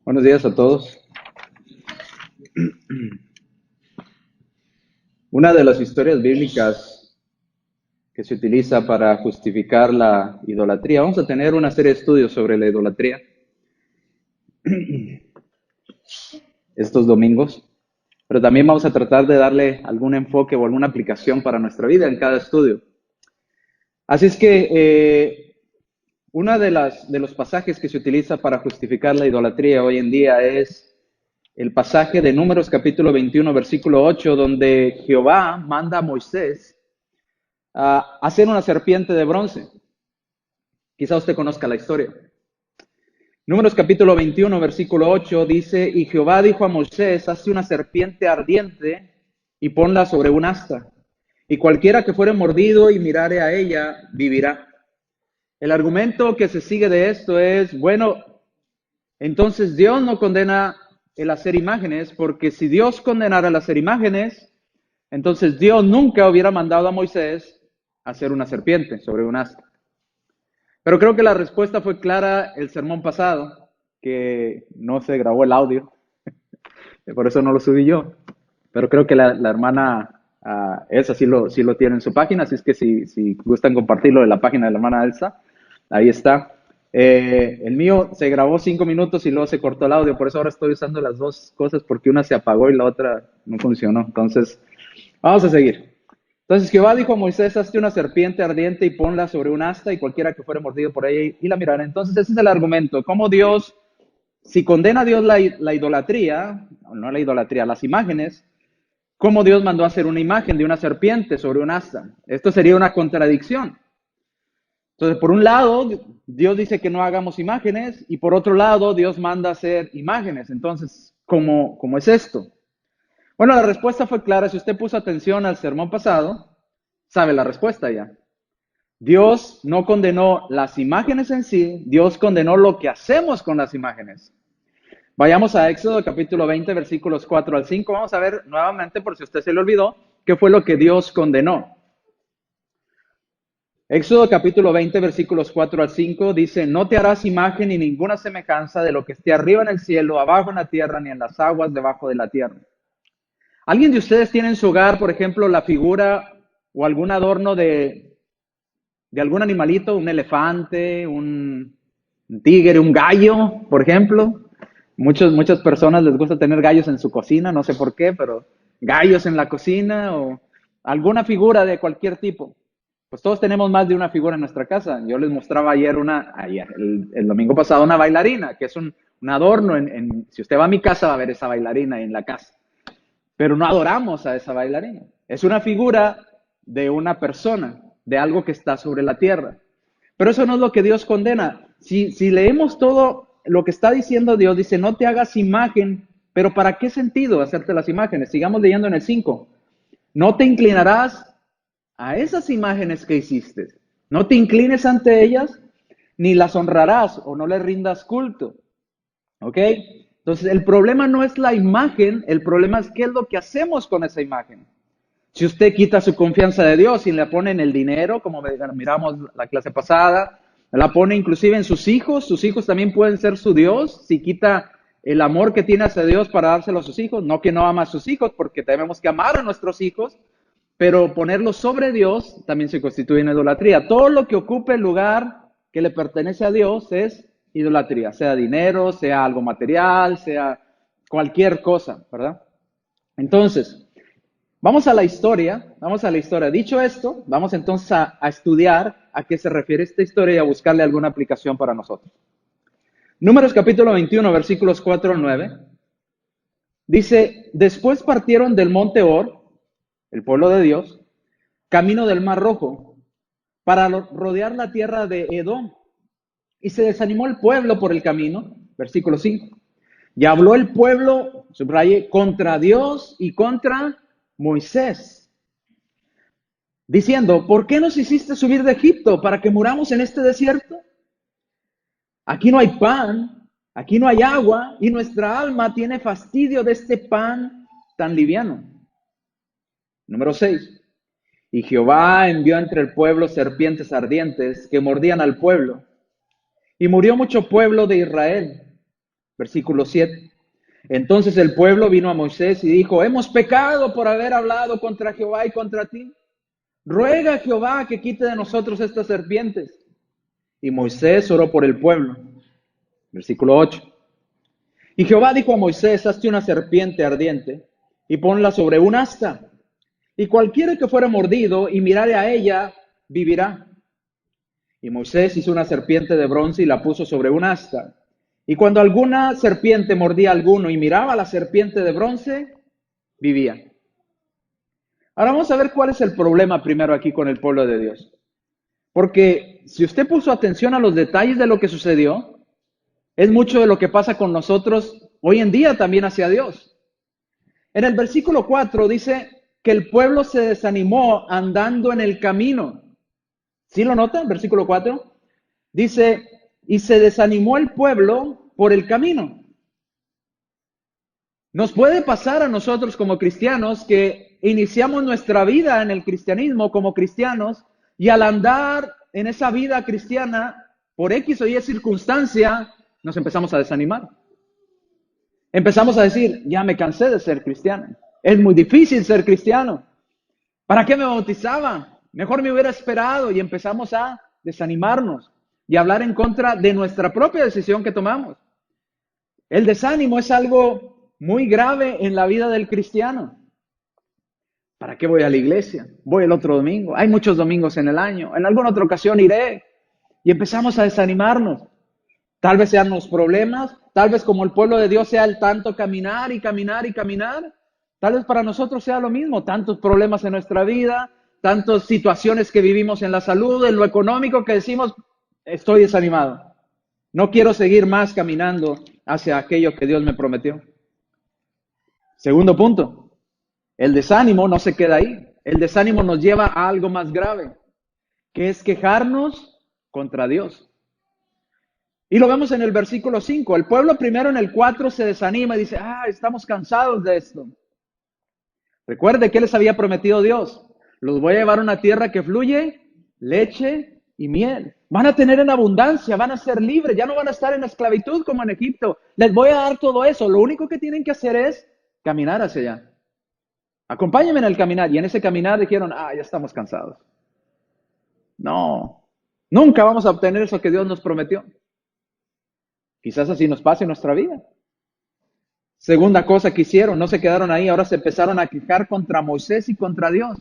Buenos días a todos. Una de las historias bíblicas que se utiliza para justificar la idolatría, vamos a tener una serie de estudios sobre la idolatría estos domingos, pero también vamos a tratar de darle algún enfoque o alguna aplicación para nuestra vida en cada estudio. Así es que uno de los pasajes que se utiliza para justificar la idolatría hoy en día es el pasaje de Números capítulo 21, versículo 8, donde Jehová manda a Moisés a hacer una serpiente de bronce. Quizá usted conozca la historia. Números capítulo 21, versículo 8 dice, y Jehová dijo a Moisés, hazte una serpiente ardiente y ponla sobre un asta, y cualquiera que fuere mordido y mirare a ella, vivirá. El argumento que se sigue de esto es, bueno, entonces Dios no condena el hacer imágenes, porque si Dios condenara el hacer imágenes, entonces Dios nunca hubiera mandado a Moisés a hacer una serpiente sobre un asta. Pero creo que la respuesta fue clara el sermón pasado, que no se grabó el audio, por eso no lo subí yo. Pero creo que la hermana Elsa sí lo tiene en su página, así es que si gustan compartirlo de la página de la hermana Elsa, ahí está. El mío se grabó 5 minutos y luego se cortó el audio, por eso ahora estoy usando las dos cosas, porque una se apagó y la otra no funcionó. Entonces, vamos a seguir. Entonces Jehová dijo a Moisés, hazte una serpiente ardiente y ponla sobre un asta, y cualquiera que fuere mordido por ella y la mirara. Entonces ese es el argumento, cómo Dios, si condena a Dios la idolatría, no la idolatría, las imágenes, cómo Dios mandó a hacer una imagen de una serpiente sobre un asta. Esto sería una contradicción. Entonces, por un lado, Dios dice que no hagamos imágenes, y por otro lado, Dios manda a hacer imágenes. Entonces, ¿cómo es esto? Bueno, la respuesta fue clara. Si usted puso atención al sermón pasado, sabe la respuesta ya. Dios no condenó las imágenes en sí, Dios condenó lo que hacemos con las imágenes. Vayamos a Éxodo capítulo 20, versículos 4 al 5. Vamos a ver nuevamente, por si usted se le olvidó, qué fue lo que Dios condenó. Éxodo capítulo 20, versículos 4 al 5 dice, no te harás imagen ni ninguna semejanza de lo que esté arriba en el cielo, abajo en la tierra, ni en las aguas debajo de la tierra. ¿Alguien de ustedes tiene en su hogar, por ejemplo, la figura o algún adorno de algún animalito, un elefante, un tigre, un gallo, por ejemplo? Muchas personas les gusta tener gallos en su cocina, no sé por qué, pero gallos en la cocina o alguna figura de cualquier tipo. Pues todos tenemos más de una figura en nuestra casa. Yo les mostraba ayer el domingo pasado, una bailarina, que es un adorno. Si usted va a mi casa va a ver esa bailarina en la casa. Pero no adoramos a esa bailarina. Es una figura de una persona, de algo que está sobre la tierra. Pero eso no es lo que Dios condena. Si leemos todo lo que está diciendo Dios, dice, no te hagas imagen, pero ¿para qué sentido hacerte las imágenes? Sigamos leyendo en el 5. No te inclinarás a esas imágenes que hiciste. No te inclines ante ellas, ni las honrarás o no les rindas culto. ¿Ok? Entonces, el problema no es la imagen, el problema es qué es lo que hacemos con esa imagen. Si usted quita su confianza de Dios y le pone en el dinero, como miramos la clase pasada, la pone inclusive en sus hijos también pueden ser su Dios. Si quita el amor que tiene hacia Dios para dárselo a sus hijos, no que no ama a sus hijos, porque tenemos que amar a nuestros hijos, pero ponerlo sobre Dios también se constituye en idolatría. Todo lo que ocupe el lugar que le pertenece a Dios es idolatría, sea dinero, sea algo material, sea cualquier cosa, ¿verdad? Entonces, vamos a la historia. Dicho esto, vamos entonces a estudiar a qué se refiere esta historia y a buscarle alguna aplicación para nosotros. Números capítulo 21, versículos 4 al 9. Dice, después partieron del monte Or, el pueblo de Dios, camino del Mar Rojo, para rodear la tierra de Edom. Y se desanimó el pueblo por el camino, versículo 5. Y habló el pueblo, subraye, contra Dios y contra Moisés, diciendo, ¿por qué nos hiciste subir de Egipto para que muramos en este desierto? Aquí no hay pan, aquí no hay agua, y nuestra alma tiene fastidio de este pan tan liviano. Número 6. Y Jehová envió entre el pueblo serpientes ardientes que mordían al pueblo. Y murió mucho pueblo de Israel. Versículo 7. Entonces el pueblo vino a Moisés y dijo, hemos pecado por haber hablado contra Jehová y contra ti. Ruega a Jehová que quite de nosotros estas serpientes. Y Moisés oró por el pueblo. Versículo 8. Y Jehová dijo a Moisés, hazte una serpiente ardiente y ponla sobre un asta. Y cualquiera que fuere mordido y mirare a ella, vivirá. Y Moisés hizo una serpiente de bronce y la puso sobre un asta. Y cuando alguna serpiente mordía a alguno y miraba a la serpiente de bronce, vivía. Ahora vamos a ver cuál es el problema primero aquí con el pueblo de Dios. Porque si usted puso atención a los detalles de lo que sucedió, es mucho de lo que pasa con nosotros hoy en día también hacia Dios. En el versículo 4 dice que el pueblo se desanimó andando en el camino. ¿Sí lo notan? Versículo 4. Dice, y se desanimó el pueblo por el camino. Nos puede pasar a nosotros como cristianos que iniciamos nuestra vida en el cristianismo como cristianos y al andar en esa vida cristiana, por X o Y circunstancia, nos empezamos a desanimar. Empezamos a decir, ya me cansé de ser cristiano. Es muy difícil ser cristiano. ¿Para qué me bautizaba? Mejor me hubiera esperado. Y empezamos a desanimarnos y a hablar en contra de nuestra propia decisión que tomamos. El desánimo es algo muy grave en la vida del cristiano. ¿Para qué voy a la iglesia? Voy el otro domingo. Hay muchos domingos en el año. En alguna otra ocasión iré. Y empezamos a desanimarnos. Tal vez sean los problemas. Tal vez como el pueblo de Dios sea el tanto caminar y caminar y caminar. Tal vez para nosotros sea lo mismo. Tantos problemas en nuestra vida. Tantas situaciones que vivimos en la salud, en lo económico, que decimos, estoy desanimado. No quiero seguir más caminando hacia aquello que Dios me prometió. Segundo punto, el desánimo no se queda ahí. El desánimo nos lleva a algo más grave, que es quejarnos contra Dios. Y lo vemos en el versículo 5. El pueblo primero en el 4 se desanima y dice, estamos cansados de esto. Recuerde que les había prometido Dios. Los voy a llevar a una tierra que fluye leche y miel. Van a tener en abundancia, van a ser libres, ya no van a estar en esclavitud como en Egipto. Les voy a dar todo eso. Lo único que tienen que hacer es caminar hacia allá. Acompáñenme en el caminar. Y en ese caminar dijeron, ya estamos cansados. No, nunca vamos a obtener eso que Dios nos prometió. Quizás así nos pase en nuestra vida. Segunda cosa que hicieron, no se quedaron ahí, ahora se empezaron a quejar contra Moisés y contra Dios.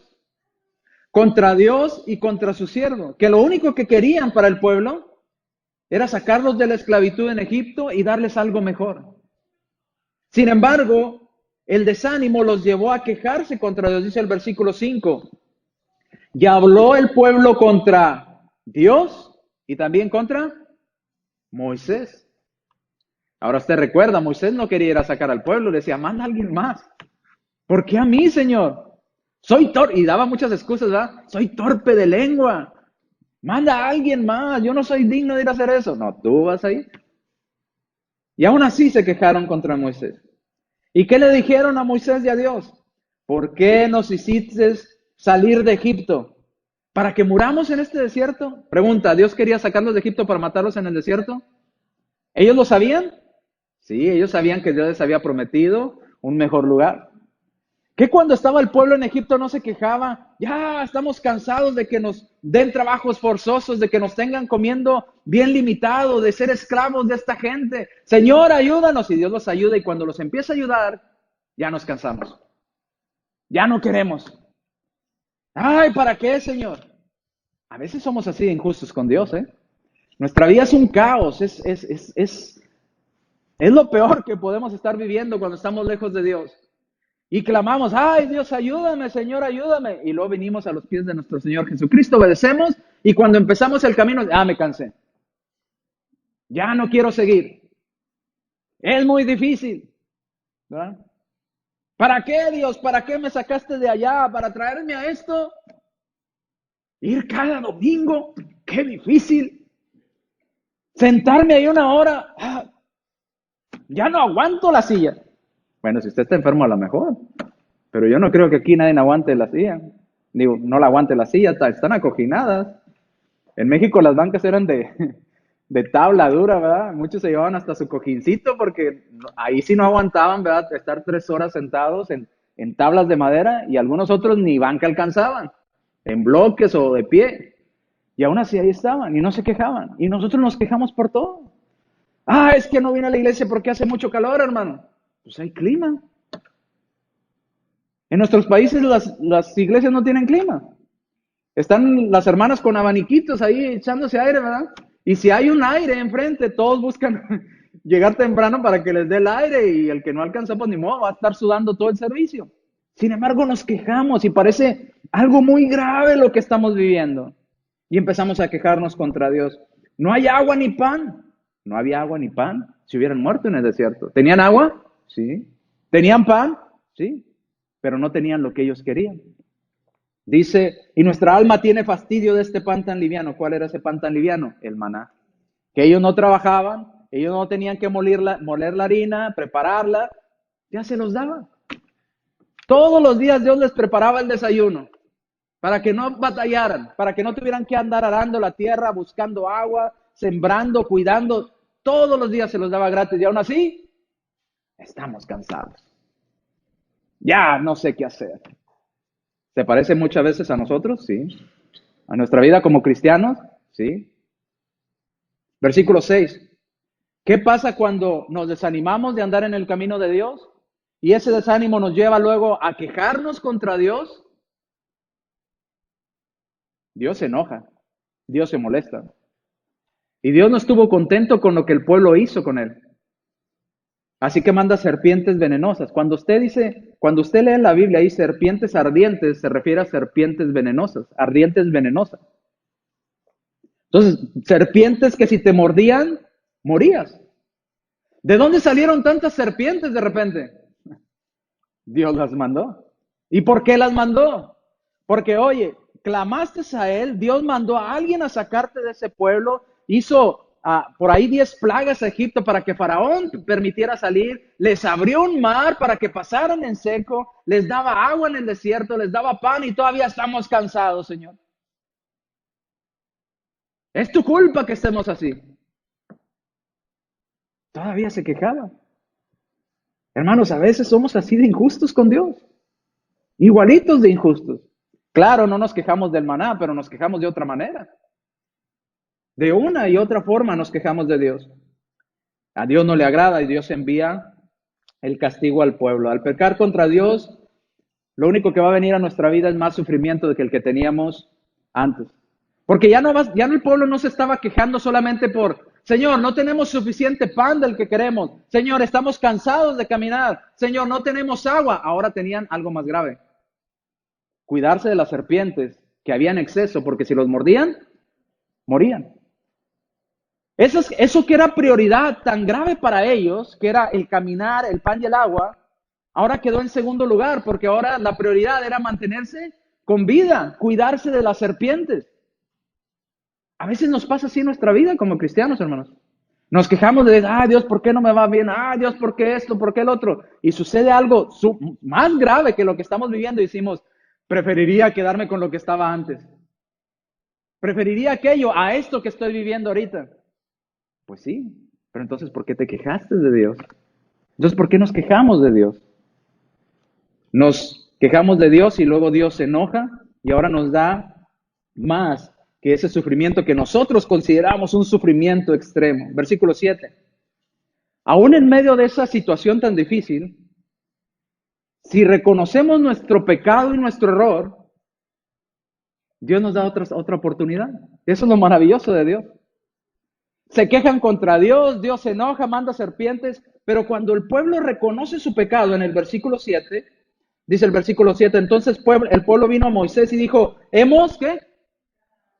Contra Dios y contra su siervo, que lo único que querían para el pueblo era sacarlos de la esclavitud en Egipto y darles algo mejor. Sin embargo, el desánimo los llevó a quejarse contra Dios, dice el versículo 5. Y habló el pueblo contra Dios y también contra Moisés. Ahora usted recuerda, Moisés no quería ir a sacar al pueblo, le decía, manda a alguien más. ¿Por qué a mí, Señor? Soy torpe, y daba muchas excusas, ¿verdad? Soy torpe de lengua. Manda a alguien más, yo no soy digno de ir a hacer eso. No, tú vas a ir. Y aún así se quejaron contra Moisés. ¿Y qué le dijeron a Moisés y a Dios? ¿Por qué nos hiciste salir de Egipto? ¿Para que muramos en este desierto? Pregunta, ¿Dios quería sacarlos de Egipto para matarlos en el desierto? ¿Ellos lo sabían? Sí, ellos sabían que Dios les había prometido un mejor lugar. ¿Qué cuando estaba el pueblo en Egipto no se quejaba? Ya estamos cansados de que nos den trabajos forzosos, de que nos tengan comiendo bien limitado, de ser esclavos de esta gente. Señor, ayúdanos. Y Dios los ayuda y cuando los empieza a ayudar, ya nos cansamos. Ya no queremos. ¿Para qué, Señor? A veces somos así de injustos con Dios, ¿eh? Nuestra vida es un caos, es lo peor que podemos estar viviendo cuando estamos lejos de Dios. Y clamamos, Dios, ayúdame, Señor, ayúdame. Y luego venimos a los pies de nuestro Señor Jesucristo, obedecemos, y cuando empezamos el camino, me cansé. Ya no quiero seguir. Es muy difícil, ¿verdad? ¿Para qué, Dios? ¿Para qué me sacaste de allá? ¿Para traerme a esto? Ir cada domingo, qué difícil. Sentarme ahí una hora, ya no aguanto la silla. Bueno, si usted está enfermo a lo mejor, pero yo no creo que aquí nadie aguante la silla. Digo, no la aguante la silla, están acojinadas. En México las bancas eran de de tabla dura, ¿verdad? Muchos se llevaban hasta su cojincito porque ahí sí no aguantaban, ¿verdad? Estar 3 horas sentados en tablas de madera y algunos otros ni banca alcanzaban, en bloques o de pie. Y aún así ahí estaban y no se quejaban. Y nosotros nos quejamos por todo. Ah, es que no vine a la iglesia porque hace mucho calor, hermano. Pues hay clima. En nuestros países las iglesias no tienen clima. Están las hermanas con abaniquitos ahí echándose aire, ¿verdad? Y si hay un aire enfrente, todos buscan llegar temprano para que les dé el aire y el que no alcanza, pues ni modo, va a estar sudando todo el servicio. Sin embargo, nos quejamos y parece algo muy grave lo que estamos viviendo. Y empezamos a quejarnos contra Dios. No hay agua ni pan. No había agua ni pan. Si hubieran muerto en el desierto. ¿Tenían agua? Sí. ¿Tenían pan? Sí. Pero no tenían lo que ellos querían. Dice, y nuestra alma tiene fastidio de este pan tan liviano. ¿Cuál era ese pan tan liviano? El maná. Que ellos no trabajaban, ellos no tenían que moler la harina, prepararla, ya se los daba. Todos los días Dios les preparaba el desayuno para que no batallaran, para que no tuvieran que andar arando la tierra, buscando agua, sembrando, cuidando. Todos los días se los daba gratis y aún así estamos cansados. Ya no sé qué hacer. ¿Se parece muchas veces a nosotros? Sí. ¿A nuestra vida como cristianos? Sí. Versículo 6. ¿Qué pasa cuando nos desanimamos de andar en el camino de Dios? Y ese desánimo nos lleva luego a quejarnos contra Dios. Dios se enoja, Dios se molesta. Y Dios no estuvo contento con lo que el pueblo hizo con él. Así que manda serpientes venenosas. Cuando usted lee en la Biblia ahí serpientes ardientes, se refiere a serpientes venenosas, ardientes venenosas. Entonces, serpientes que si te mordían, morías. ¿De dónde salieron tantas serpientes de repente? Dios las mandó. ¿Y por qué las mandó? Porque, oye, clamaste a él, Dios mandó a alguien a sacarte de ese pueblo, hizo por ahí 10 plagas a Egipto para que Faraón permitiera salir, les abrió un mar para que pasaran en seco, les daba agua en el desierto, les daba pan y todavía estamos cansados, Señor. Es tu culpa que estemos así. Todavía se quejaba. Hermanos, a veces somos así de injustos con Dios. Igualitos de injustos. Claro, no nos quejamos del maná, pero nos quejamos de otra manera. De una y otra forma nos quejamos de Dios. A Dios no le agrada y Dios envía el castigo al pueblo. Al pecar contra Dios, lo único que va a venir a nuestra vida es más sufrimiento que el que teníamos antes. Porque ya no el pueblo no se estaba quejando solamente por, Señor, no tenemos suficiente pan del que queremos. Señor, estamos cansados de caminar. Señor, no tenemos agua. Ahora tenían algo más grave. Cuidarse de las serpientes que había en exceso, porque si los mordían, morían. Eso que era prioridad tan grave para ellos, que era el caminar, el pan y el agua, ahora quedó en segundo lugar, porque ahora la prioridad era mantenerse con vida, cuidarse de las serpientes. A veces nos pasa así en nuestra vida como cristianos, hermanos. Nos quejamos de, Dios, ¿por qué no me va bien? Dios, ¿por qué esto? ¿Por qué el otro? Y sucede algo más grave que lo que estamos viviendo y decimos, preferiría quedarme con lo que estaba antes. Preferiría aquello a esto que estoy viviendo ahorita. Pues sí, pero entonces, ¿por qué te quejaste de Dios? Entonces, ¿por qué nos quejamos de Dios? Nos quejamos de Dios y luego Dios se enoja y ahora nos da más que ese sufrimiento que nosotros consideramos un sufrimiento extremo. Versículo 7. Aún en medio de esa situación tan difícil, si reconocemos nuestro pecado y nuestro error, Dios nos da otra oportunidad. Eso es lo maravilloso de Dios. Se quejan contra Dios, Dios se enoja, manda serpientes, pero cuando el pueblo reconoce su pecado en el versículo 7, dice el versículo 7, entonces el pueblo vino a Moisés y dijo, ¿qué?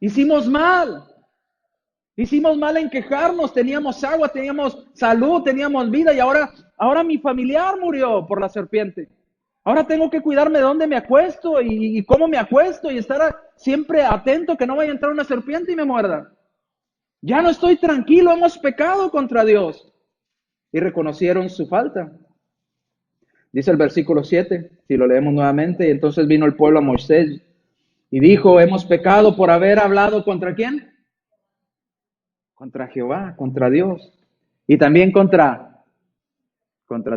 Hicimos mal en quejarnos, teníamos agua, teníamos salud, teníamos vida y ahora mi familiar murió por la serpiente. Ahora tengo que cuidarme de dónde me acuesto y cómo me acuesto y estar siempre atento que no vaya a entrar una serpiente y me muerda. Ya no estoy tranquilo, hemos pecado contra Dios. Y reconocieron su falta. Dice el versículo 7, si lo leemos nuevamente, y entonces vino el pueblo a Moisés y dijo, hemos pecado por haber hablado ¿contra quién? Contra Jehová, contra Dios. Y también contra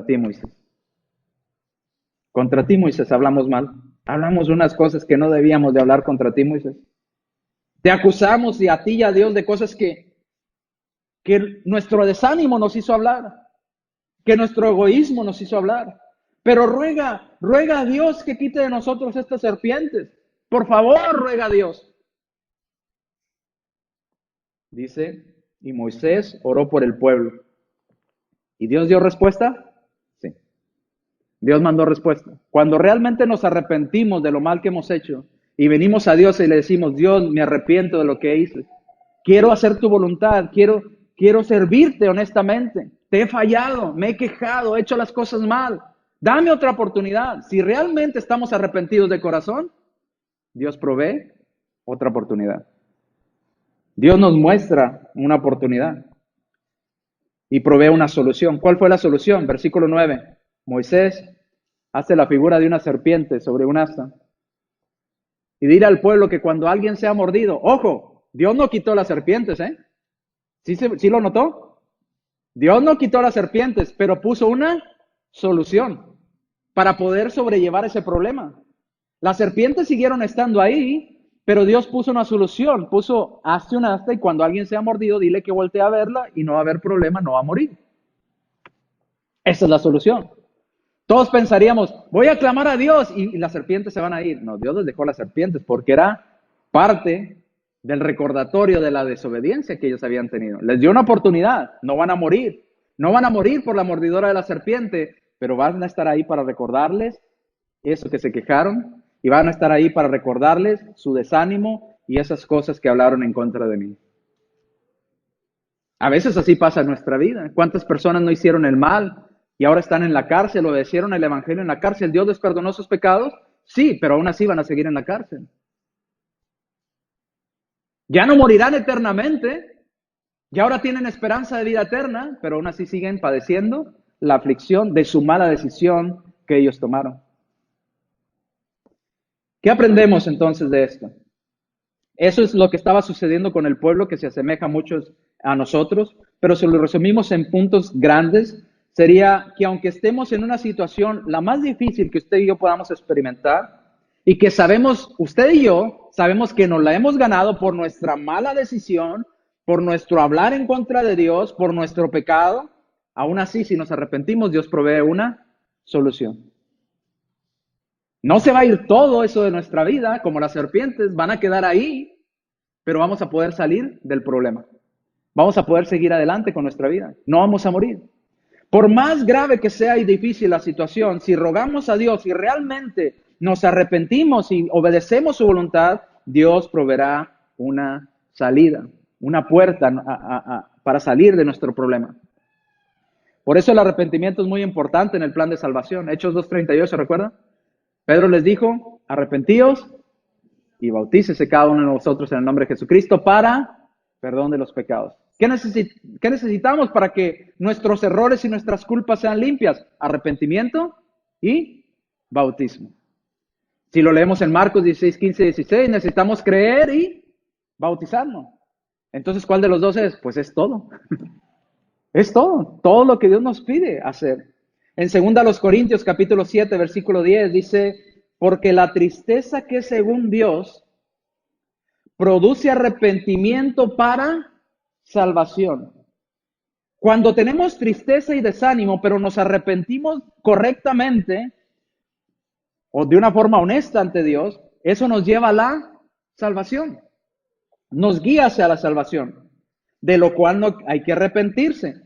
ti, Moisés. Contra ti, Moisés, hablamos mal. Hablamos unas cosas que no debíamos de hablar contra ti, Moisés. Te acusamos y a ti y a Dios de cosas que nuestro desánimo nos hizo hablar, que nuestro egoísmo nos hizo hablar. Pero ruega a Dios que quite de nosotros estas serpientes. Por favor, ruega a Dios. Dice, y Moisés oró por el pueblo. ¿Y Dios dio respuesta? Sí. Dios mandó respuesta. Cuando realmente nos arrepentimos de lo mal que hemos hecho y venimos a Dios y le decimos, Dios, me arrepiento de lo que hice. Quiero hacer tu voluntad, quiero servirte honestamente. Te he fallado, me he quejado, he hecho las cosas mal. Dame otra oportunidad. Si realmente estamos arrepentidos de corazón, Dios provee otra oportunidad. Dios nos muestra una oportunidad y provee una solución. ¿Cuál fue la solución? Versículo 9. Moisés hace la figura de una serpiente sobre un asta y dirá al pueblo que cuando alguien sea mordido, ojo, Dios no quitó las serpientes, ¿eh? ¿Sí lo notó? Dios no quitó las serpientes, pero puso una solución para poder sobrellevar ese problema. Las serpientes siguieron estando ahí, pero Dios puso una solución, hazte un asta y cuando alguien sea mordido, dile que voltee a verla y no va a haber problema, no va a morir. Esa es la solución. Todos pensaríamos, voy a clamar a Dios y las serpientes se van a ir. No, Dios les dejó las serpientes porque era parte del recordatorio de la desobediencia que ellos habían tenido. Les dio una oportunidad, no van a morir. No van a morir por la mordidura de la serpiente, pero van a estar ahí para recordarles eso que se quejaron y van a estar ahí para recordarles su desánimo y esas cosas que hablaron en contra de mí. A veces así pasa en nuestra vida. ¿Cuántas personas no hicieron el mal y ahora están en la cárcel, obedecieron el evangelio en la cárcel? ¿Dios les perdonó sus pecados? Sí, pero aún así van a seguir en la cárcel. Ya no morirán eternamente, ya ahora tienen esperanza de vida eterna, pero aún así siguen padeciendo la aflicción de su mala decisión que ellos tomaron. ¿Qué aprendemos entonces de esto? Eso es lo que estaba sucediendo con el pueblo que se asemeja mucho a nosotros, pero si lo resumimos en puntos grandes, sería que aunque estemos en una situación la más difícil que usted y yo podamos experimentar, y que sabemos, usted y yo, sabemos que nos la hemos ganado por nuestra mala decisión, por nuestro hablar en contra de Dios, por nuestro pecado, aún así, si nos arrepentimos, Dios provee una solución. No se va a ir todo eso de nuestra vida, como las serpientes, van a quedar ahí, pero vamos a poder salir del problema. Vamos a poder seguir adelante con nuestra vida. No vamos a morir. Por más grave que sea y difícil la situación, si rogamos a Dios y realmente nos arrepentimos y obedecemos su voluntad, Dios proveerá una salida, una puerta para salir de nuestro problema. Por eso el arrepentimiento es muy importante en el plan de salvación. Hechos 2:38, ¿se recuerda? Pedro les dijo, arrepentíos y bautícese cada uno de nosotros en el nombre de Jesucristo para perdón de los pecados. ¿Qué necesitamos para que nuestros errores y nuestras culpas sean limpias? Arrepentimiento y bautismo. Si lo leemos en Marcos 16, 15, 16, necesitamos creer y bautizarnos. Entonces, ¿cuál de los dos es? Pues es todo. Es todo lo que Dios nos pide hacer. En 2 Corintios capítulo 7, versículo 10 dice, porque la tristeza que según Dios produce arrepentimiento para salvación. Cuando tenemos tristeza y desánimo, pero nos arrepentimos correctamente o de una forma honesta ante Dios, eso nos lleva a la salvación. Nos guía hacia la salvación, de lo cual no hay que arrepentirse.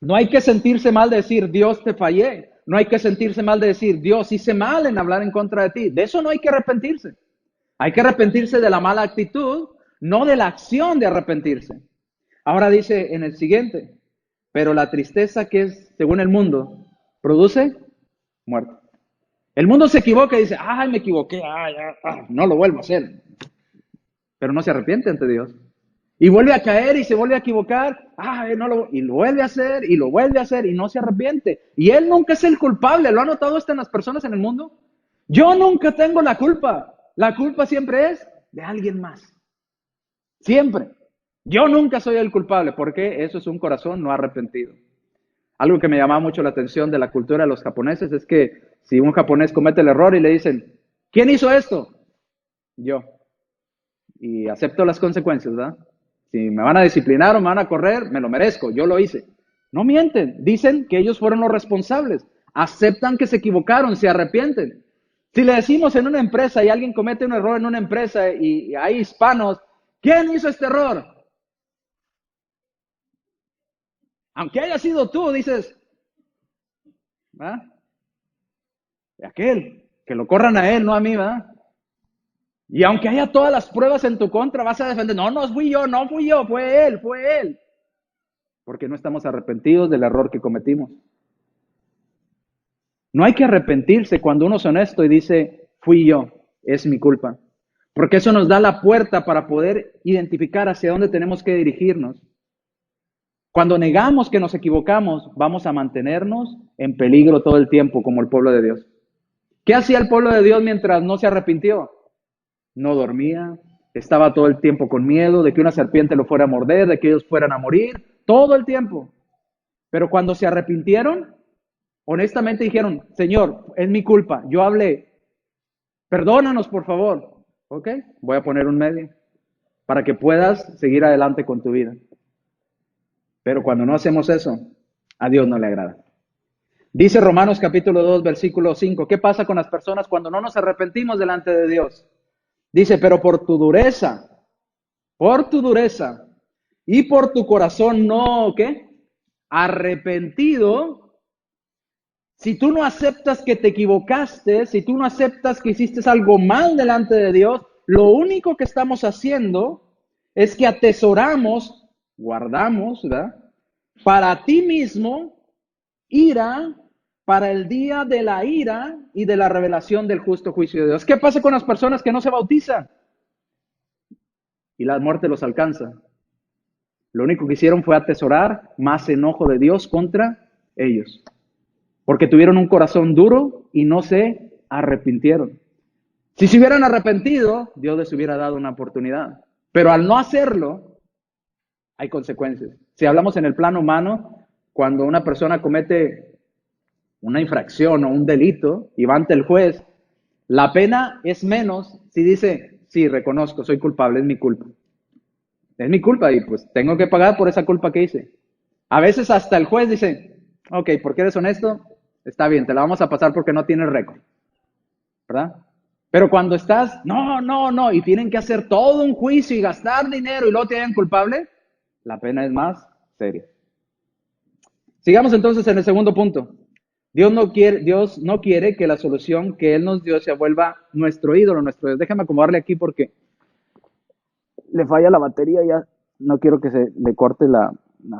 No hay que sentirse mal de decir, Dios, te fallé. No hay que sentirse mal de decir, Dios, hice mal en hablar en contra de ti. De eso no hay que arrepentirse. Hay que arrepentirse de la mala actitud, no de la acción de arrepentirse. Ahora dice en el siguiente, pero la tristeza que es, según el mundo, produce muerte. El mundo se equivoca y dice, ay, me equivoqué, no lo vuelvo a hacer. Pero no se arrepiente ante Dios. Y vuelve a caer y se vuelve a equivocar, y lo vuelve a hacer y lo vuelve a hacer y no se arrepiente. Y él nunca es el culpable. ¿Lo ha notado esto en las personas en el mundo? Yo nunca tengo la culpa. La culpa siempre es de alguien más. Siempre. Yo nunca soy el culpable, porque eso es un corazón no arrepentido. Algo que me llamaba mucho la atención de la cultura de los japoneses es que si un japonés comete el error y le dicen, ¿quién hizo esto? Yo. Y acepto las consecuencias, ¿verdad? Si me van a disciplinar o me van a correr, me lo merezco, yo lo hice. No mienten, dicen que ellos fueron los responsables, aceptan que se equivocaron, se arrepienten. Si le decimos en una empresa y alguien comete un error en una empresa y hay hispanos, ¿quién hizo este error? Aunque haya sido tú, dices, ¿verdad? Aquel, que lo corran a él, no a mí, ¿verdad? Y aunque haya todas las pruebas en tu contra, vas a defender, no, no fui yo, no fui yo, fue él, fue él. Porque no estamos arrepentidos del error que cometimos. No hay que arrepentirse cuando uno es honesto y dice, fui yo, es mi culpa. Porque eso nos da la puerta para poder identificar hacia dónde tenemos que dirigirnos. Cuando negamos que nos equivocamos, vamos a mantenernos en peligro todo el tiempo, como el pueblo de Dios. ¿Qué hacía el pueblo de Dios mientras no se arrepintió? No dormía, estaba todo el tiempo con miedo de que una serpiente lo fuera a morder, de que ellos fueran a morir, todo el tiempo. Pero cuando se arrepintieron, honestamente dijeron, Señor, es mi culpa, yo hablé, perdónanos por favor. Ok, voy a poner un medio para que puedas seguir adelante con tu vida. Pero cuando no hacemos eso, a Dios no le agrada. Dice Romanos capítulo 2, versículo 5, ¿qué pasa con las personas cuando no nos arrepentimos delante de Dios? Dice, pero por tu dureza y por tu corazón no, ¿qué? Arrepentido. Si tú no aceptas que te equivocaste, si tú no aceptas que hiciste algo mal delante de Dios, lo único que estamos haciendo es que atesoramos, guardamos, ¿verdad? Para ti mismo, ira para el día de la ira y de la revelación del justo juicio de Dios. ¿Qué pasa con las personas que no se bautizan? Y la muerte los alcanza. Lo único que hicieron fue atesorar más enojo de Dios contra ellos. Porque tuvieron un corazón duro y no se arrepintieron. Si se hubieran arrepentido, Dios les hubiera dado una oportunidad. Pero al no hacerlo, hay consecuencias. Si hablamos en el plano humano, cuando una persona comete una infracción o un delito y va ante el juez, la pena es menos si dice, sí, reconozco, soy culpable, es mi culpa. Es mi culpa y pues tengo que pagar por esa culpa que hice. A veces hasta el juez dice, ok, porque eres honesto, está bien, te la vamos a pasar porque no tienes récord, ¿verdad? Pero cuando estás, no, y tienen que hacer todo un juicio y gastar dinero y luego te hagan culpable, la pena es más seria. Sigamos entonces en el segundo punto. Dios no quiere que la solución que Él nos dio se vuelva nuestro ídolo, nuestro Dios. Déjame acomodarle aquí porque le falla la batería y ya no quiero que se le corte la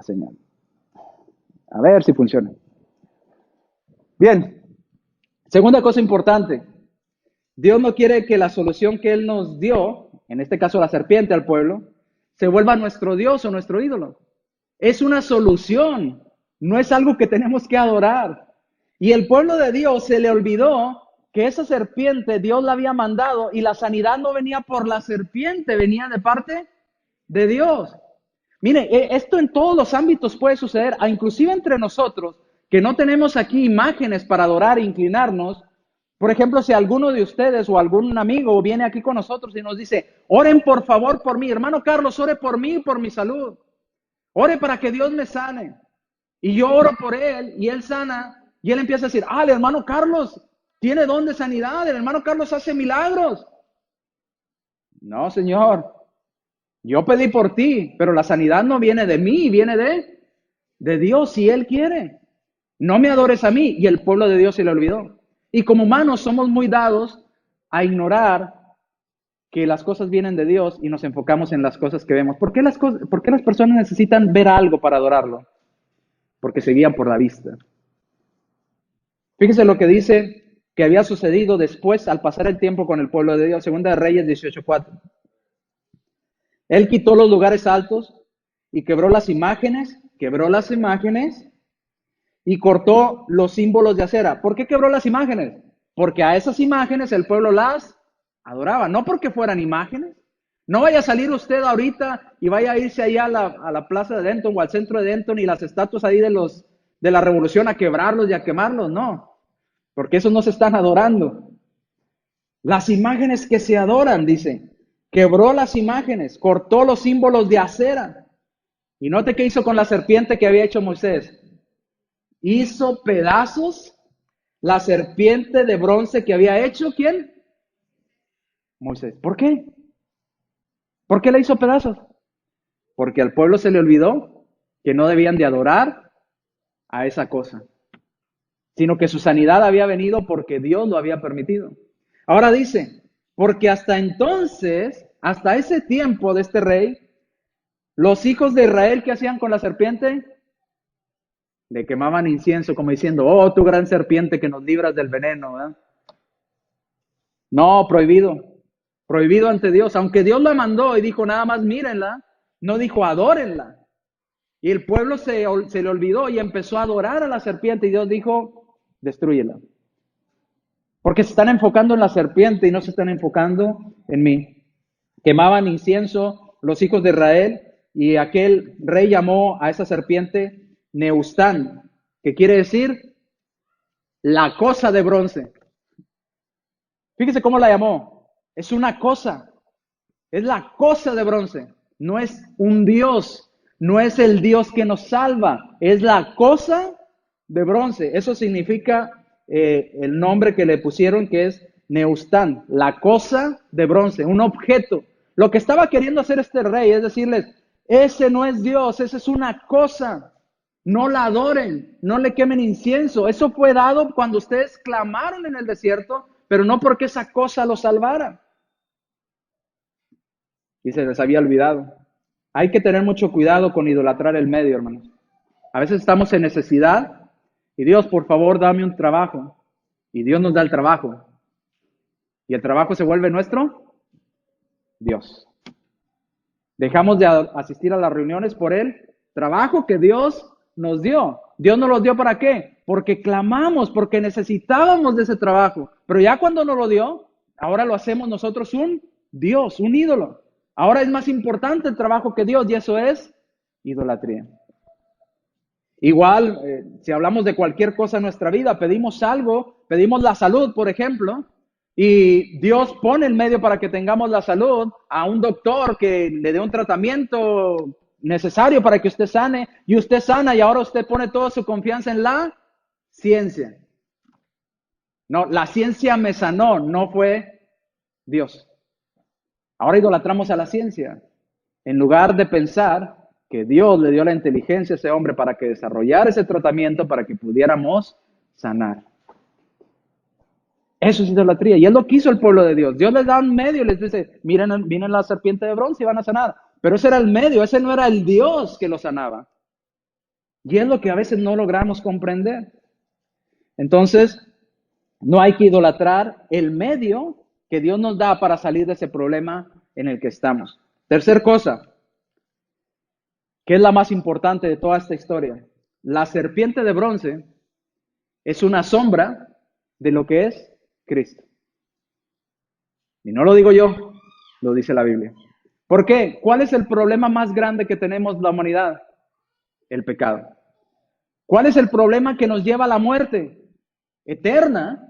señal. A ver si funciona. Bien, segunda cosa importante. Dios no quiere que la solución que Él nos dio, en este caso la serpiente al pueblo, se vuelva nuestro Dios o nuestro ídolo. Es una solución, no es algo que tenemos que adorar. Y el pueblo de Dios se le olvidó que esa serpiente Dios la había mandado y la sanidad no venía por la serpiente, venía de parte de Dios. Mire, esto en todos los ámbitos puede suceder, inclusive entre nosotros, que no tenemos aquí imágenes para adorar e inclinarnos. Por ejemplo, si alguno de ustedes o algún amigo viene aquí con nosotros y nos dice, oren por favor por mí, hermano Carlos, ore por mí y por mi salud. Ore para que Dios me sane. Y yo oro por él y él sana. Y él empieza a decir, el hermano Carlos tiene don de sanidad, el hermano Carlos hace milagros. No, Señor, yo pedí por ti, pero la sanidad no viene de mí, viene de Dios si Él quiere. No me adores a mí. Y el pueblo de Dios se le olvidó. Y como humanos somos muy dados a ignorar que las cosas vienen de Dios y nos enfocamos en las cosas que vemos. ¿Por qué las personas necesitan ver algo para adorarlo? Porque se guían por la vista. Fíjese lo que dice que había sucedido después al pasar el tiempo con el pueblo de Dios. Segunda de Reyes 18:4. Él quitó los lugares altos y quebró las imágenes y cortó los símbolos de acera. ¿Por qué quebró las imágenes? Porque a esas imágenes el pueblo las adoraba, no porque fueran imágenes, No vaya a salir usted ahorita y vaya a irse allá a la plaza de Denton o al centro de Denton y las estatuas ahí de la revolución a quebrarlos y a quemarlos, no, porque esos no se están adorando. Las imágenes que se adoran, dice, quebró las imágenes, cortó los símbolos de acera. Y note qué hizo con la serpiente que había hecho Moisés. Hizo pedazos la serpiente de bronce que había hecho, ¿quién? Moisés. ¿Por qué? ¿Por qué le hizo pedazos? Porque al pueblo se le olvidó que no debían de adorar a esa cosa, sino que su sanidad había venido porque Dios lo había permitido. Ahora dice, porque hasta entonces, hasta ese tiempo de este rey, los hijos de Israel, ¿qué hacían con la serpiente? Le quemaban incienso como diciendo, oh, tu gran serpiente que nos libras del veneno, ¿verdad? No, prohibido, prohibido ante Dios, aunque Dios la mandó y dijo nada más mírenla, no dijo adórenla. Y el pueblo se le olvidó y empezó a adorar a la serpiente y Dios dijo, destrúyela. Porque se están enfocando en la serpiente y no se están enfocando en mí. Quemaban incienso los hijos de Israel y aquel rey llamó a esa serpiente Neustán, que quiere decir la cosa de bronce. Fíjese cómo la llamó. Es una cosa. Es la cosa de bronce. No es un Dios. No es el Dios que nos salva. Es la cosa de bronce. Eso significa el nombre que le pusieron, que es Neustán. La cosa de bronce. Un objeto. Lo que estaba queriendo hacer este rey es decirles, ese no es Dios, esa es una cosa. No la adoren, no le quemen incienso. Eso fue dado cuando ustedes clamaron en el desierto, pero no porque esa cosa los salvara. Y se les había olvidado. Hay que tener mucho cuidado con idolatrar el medio, hermanos. A veces estamos en necesidad y Dios, por favor, dame un trabajo. Y Dios nos da el trabajo. Y el trabajo se vuelve nuestro Dios. Dejamos de asistir a las reuniones por el trabajo que Dios nos dio. Dios nos lo dio ¿para qué? Porque clamamos, porque necesitábamos de ese trabajo. Pero ya cuando nos lo dio, ahora lo hacemos nosotros un Dios, un ídolo. Ahora es más importante el trabajo que Dios y eso es idolatría. Igual, si hablamos de cualquier cosa en nuestra vida, pedimos algo, pedimos la salud, por ejemplo, y Dios pone el medio para que tengamos la salud a un doctor que le dé un tratamiento necesario para que usted sane, y usted sana y ahora usted pone toda su confianza en la ciencia. No, la ciencia me sanó, no fue Dios. Ahora idolatramos a la ciencia, en lugar de pensar que Dios le dio la inteligencia a ese hombre para que desarrollara ese tratamiento para que pudiéramos sanar. Eso es idolatría. Y es lo que hizo el pueblo de Dios. Dios les da un medio, les dice, miren la serpiente de bronce y van a sanar. Pero ese era el medio, ese no era el Dios que lo sanaba. Y es lo que a veces no logramos comprender. Entonces, no hay que idolatrar el medio que Dios nos da para salir de ese problema en el que estamos. Tercer cosa, que es la más importante de toda esta historia. La serpiente de bronce es una sombra de lo que es Cristo. Y no lo digo yo, lo dice la Biblia. ¿Por qué? ¿Cuál es el problema más grande que tenemos la humanidad? El pecado. ¿Cuál es el problema que nos lleva a la muerte eterna?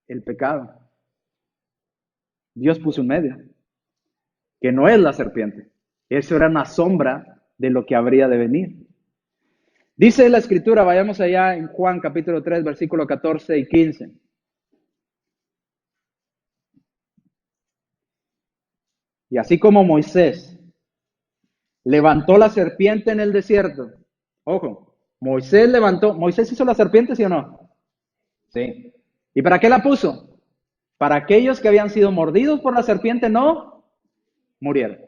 El pecado. Dios puso un medio, que no es la serpiente. Eso era una sombra de lo que habría de venir. Dice la Escritura, vayamos allá en Juan capítulo 3, versículo 14 y 15. Y así como Moisés levantó la serpiente en el desierto, ojo, Moisés hizo la serpiente, ¿sí o no? Sí. ¿Y para qué la puso? Para aquellos que habían sido mordidos por la serpiente no murieron.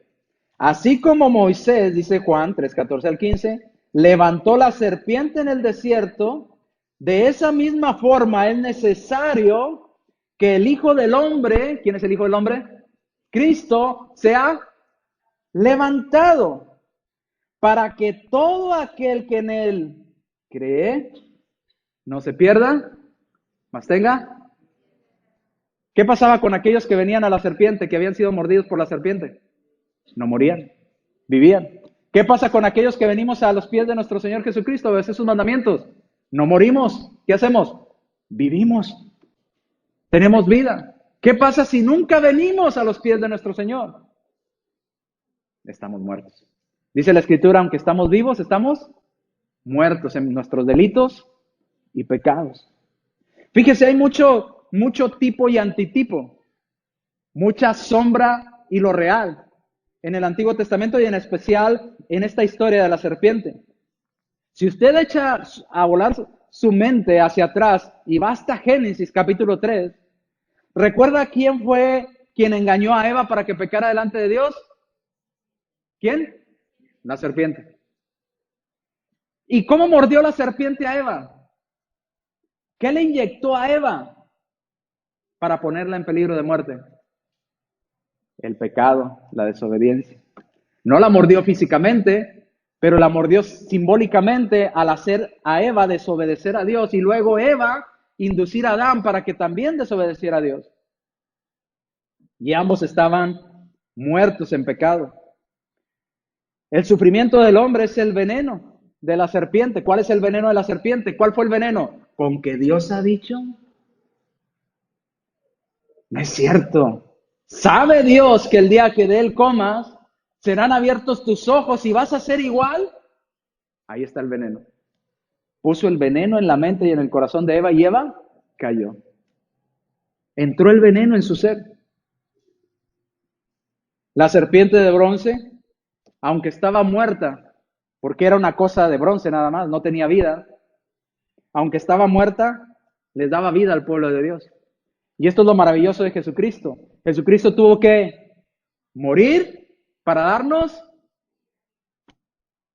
Así como Moisés, dice Juan 3, 14 al 15, levantó la serpiente en el desierto, de esa misma forma es necesario que el Hijo del Hombre, ¿quién es el Hijo del Hombre? Cristo, sea levantado, para que todo aquel que en él cree no se pierda, mas tenga. ¿Qué pasaba con aquellos que venían a la serpiente, que habían sido mordidos por la serpiente? No morían, vivían. ¿Qué pasa con aquellos que venimos a los pies de nuestro Señor Jesucristo a obedecer sus mandamientos? No morimos. ¿Qué hacemos? Vivimos. Tenemos vida. ¿Qué pasa si nunca venimos a los pies de nuestro Señor? Estamos muertos. Dice la Escritura, aunque estamos vivos, estamos muertos en nuestros delitos y pecados. Fíjese, hay mucho tipo y antitipo, mucha sombra y lo real en el Antiguo Testamento y en especial en esta historia de la serpiente. Si usted echa a volar su mente hacia atrás y va hasta Génesis capítulo 3, ¿recuerda quién fue quien engañó a Eva para que pecara delante de Dios? ¿Quién? La serpiente. ¿Y cómo mordió la serpiente a Eva? ¿Qué le inyectó a Eva para ponerla en peligro de muerte? El pecado, la desobediencia. No la mordió físicamente, pero la mordió simbólicamente al hacer a Eva desobedecer a Dios y luego Eva inducir a Adán para que también desobedeciera a Dios. Y ambos estaban muertos en pecado. El sufrimiento del hombre es el veneno de la serpiente. ¿Cuál es el veneno de la serpiente? ¿Cuál fue el veneno? ¿Con que Dios ha dicho? No es cierto. ¿Sabe Dios que el día que de él comas, serán abiertos tus ojos y vas a ser igual? Ahí está el veneno. Puso el veneno en la mente y en el corazón de Eva y Eva cayó. Entró el veneno en su ser. La serpiente de bronce, aunque estaba muerta, porque era una cosa de bronce nada más, no tenía vida, aunque estaba muerta, les daba vida al pueblo de Dios. Y esto es lo maravilloso de Jesucristo. Jesucristo tuvo que morir para darnos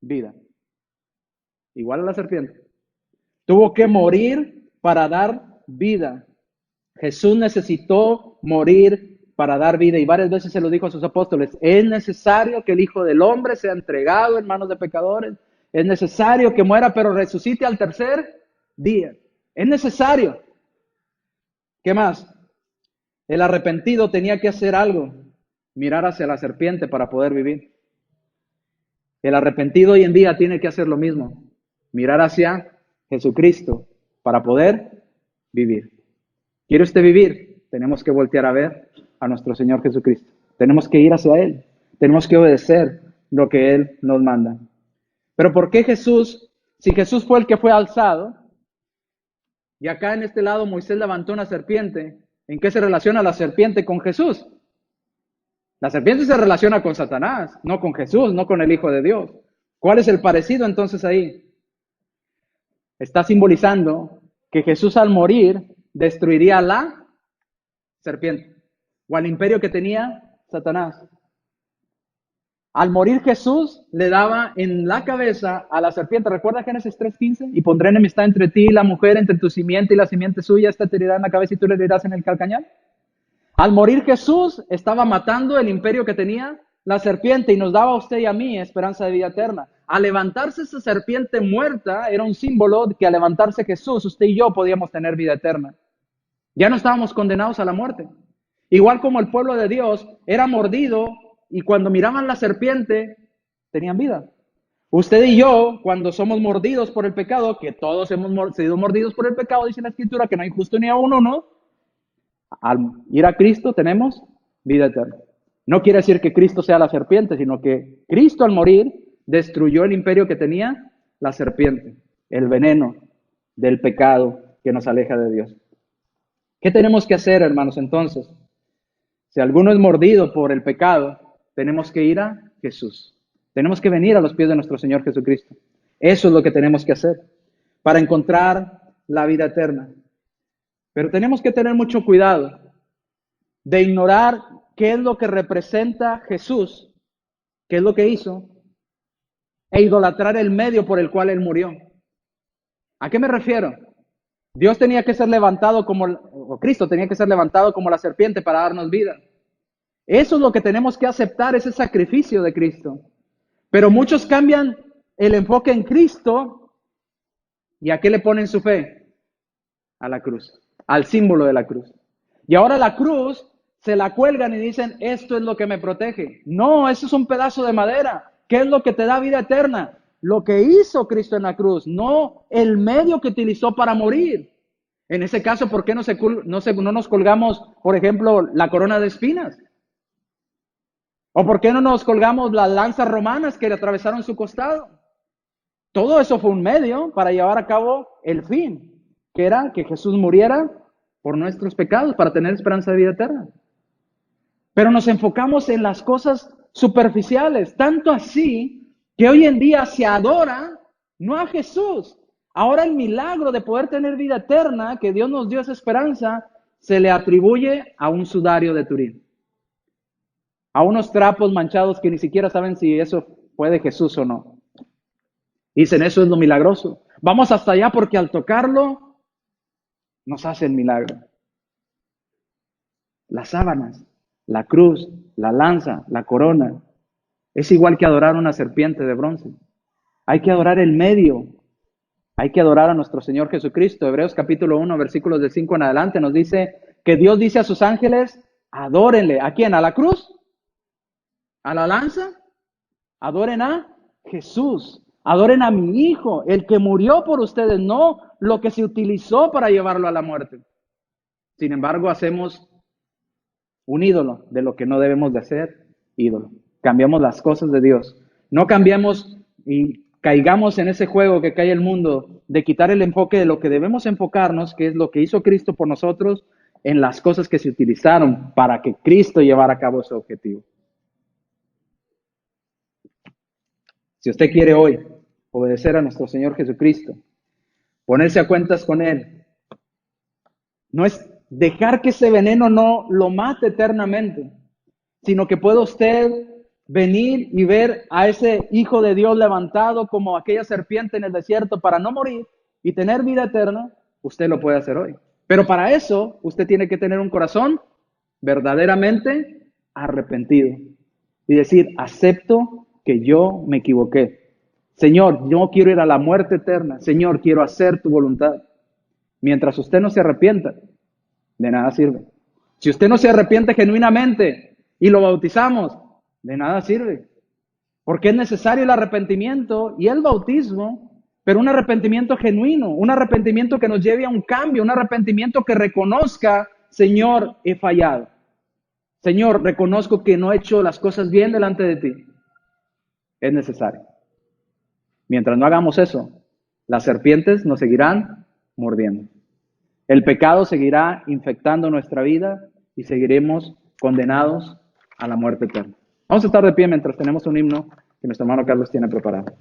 vida. Igual a la serpiente. Tuvo que morir para dar vida. Jesús necesitó morir para dar vida. Y varias veces se lo dijo a sus apóstoles. Es necesario que el Hijo del Hombre sea entregado en manos de pecadores. Es necesario que muera, pero resucite al tercer día. Es necesario. ¿Qué más? El arrepentido tenía que hacer algo. Mirar hacia la serpiente para poder vivir. El arrepentido hoy en día tiene que hacer lo mismo. Mirar hacia Jesucristo para poder vivir. ¿Quiere usted vivir? Tenemos que voltear a ver a nuestro Señor Jesucristo. Tenemos que ir hacia Él. Tenemos que obedecer lo que Él nos manda. Pero ¿por qué Jesús, si Jesús fue el que fue alzado, y acá en este lado Moisés levantó una serpiente, ¿en qué se relaciona la serpiente con Jesús? La serpiente se relaciona con Satanás, no con Jesús, no con el Hijo de Dios. ¿Cuál es el parecido entonces ahí? Está simbolizando que Jesús al morir destruiría a la serpiente o al imperio que tenía Satanás. Al morir Jesús le daba en la cabeza a la serpiente. ¿Recuerda Génesis 3:15? Y pondré enemistad entre ti y la mujer, entre tu simiente y la simiente suya. Esta te herirá en la cabeza y tú le herirás en el calcañar. Al morir Jesús estaba matando el imperio que tenía la serpiente y nos daba a usted y a mí esperanza de vida eterna. Al levantarse esa serpiente muerta era un símbolo de que al levantarse Jesús, usted y yo podíamos tener vida eterna. Ya no estábamos condenados a la muerte. Igual como el pueblo de Dios era mordido y cuando miraban la serpiente tenían vida. Usted y yo, cuando somos mordidos por el pecado, que todos hemos sido mordidos por el pecado, dice la Escritura, que no hay justo ni a uno, ¿no? Al ir a Cristo tenemos vida eterna. No quiere decir que Cristo sea la serpiente, sino que Cristo al morir destruyó el imperio que tenía la serpiente, el veneno del pecado que nos aleja de Dios. ¿Qué tenemos que hacer, hermanos, entonces? Si alguno es mordido por el pecado, tenemos que ir a Jesús. Tenemos que venir a los pies de nuestro Señor Jesucristo. Eso es lo que tenemos que hacer para encontrar la vida eterna. Pero tenemos que tener mucho cuidado de ignorar qué es lo que representa Jesús, qué es lo que hizo, e idolatrar el medio por el cual Él murió. ¿A qué me refiero? Dios tenía que ser levantado o Cristo tenía que ser levantado como la serpiente para darnos vida. Eso es lo que tenemos que aceptar, ese sacrificio de Cristo. Pero muchos cambian el enfoque en Cristo y ¿a qué le ponen su fe? A la cruz, al símbolo de la cruz. Y ahora la cruz se la cuelgan y dicen, esto es lo que me protege. No, eso es un pedazo de madera. ¿Qué es lo que te da vida eterna? Lo que hizo Cristo en la cruz, no el medio que utilizó para morir. En ese caso, ¿por qué no nos colgamos, por ejemplo, la corona de espinas? ¿O por qué no nos colgamos las lanzas romanas que le atravesaron su costado? Todo eso fue un medio para llevar a cabo el fin, que era que Jesús muriera por nuestros pecados, para tener esperanza de vida eterna. Pero nos enfocamos en las cosas superficiales, tanto así que hoy en día se adora no a Jesús. Ahora el milagro de poder tener vida eterna, que Dios nos dio esa esperanza, se le atribuye a un sudario de Turín, a unos trapos manchados que ni siquiera saben si eso fue de Jesús o no. Dicen, eso es lo milagroso. Vamos hasta allá porque al tocarlo nos hace el milagro. Las sábanas, la cruz, la lanza, la corona, es igual que adorar una serpiente de bronce. Hay que adorar el medio. Hay que adorar a nuestro Señor Jesucristo. Hebreos capítulo 1, versículos del 5 en adelante nos dice que Dios dice a sus ángeles, adórenle. ¿A quién? ¿A la cruz? ¿A la lanza? Adoren a Jesús. Adoren a mi Hijo, el que murió por ustedes, no lo que se utilizó para llevarlo a la muerte. Sin embargo, hacemos un ídolo de lo que no debemos de hacer ídolo. Cambiamos las cosas de Dios. No cambiamos y caigamos en ese juego que cae el mundo de quitar el enfoque de lo que debemos enfocarnos, que es lo que hizo Cristo por nosotros, en las cosas que se utilizaron para que Cristo llevara a cabo su objetivo. Si usted quiere hoy obedecer a nuestro Señor Jesucristo, ponerse a cuentas con Él, no es dejar que ese veneno no lo mate eternamente, sino que pueda usted venir y ver a ese Hijo de Dios levantado como aquella serpiente en el desierto para no morir y tener vida eterna, usted lo puede hacer hoy. Pero para eso, usted tiene que tener un corazón verdaderamente arrepentido y decir, acepto que yo me equivoqué. Señor, yo quiero ir a la muerte eterna. Señor, quiero hacer tu voluntad. Mientras usted no se arrepienta, de nada sirve. Si usted no se arrepiente genuinamente y lo bautizamos, de nada sirve. Porque es necesario el arrepentimiento y el bautismo, pero un arrepentimiento genuino, un arrepentimiento que nos lleve a un cambio, un arrepentimiento que reconozca, Señor, he fallado. Señor, reconozco que no he hecho las cosas bien delante de ti. Es necesario. Mientras no hagamos eso, las serpientes nos seguirán mordiendo. El pecado seguirá infectando nuestra vida y seguiremos condenados a la muerte eterna. Vamos a estar de pie mientras tenemos un himno que nuestro hermano Carlos tiene preparado.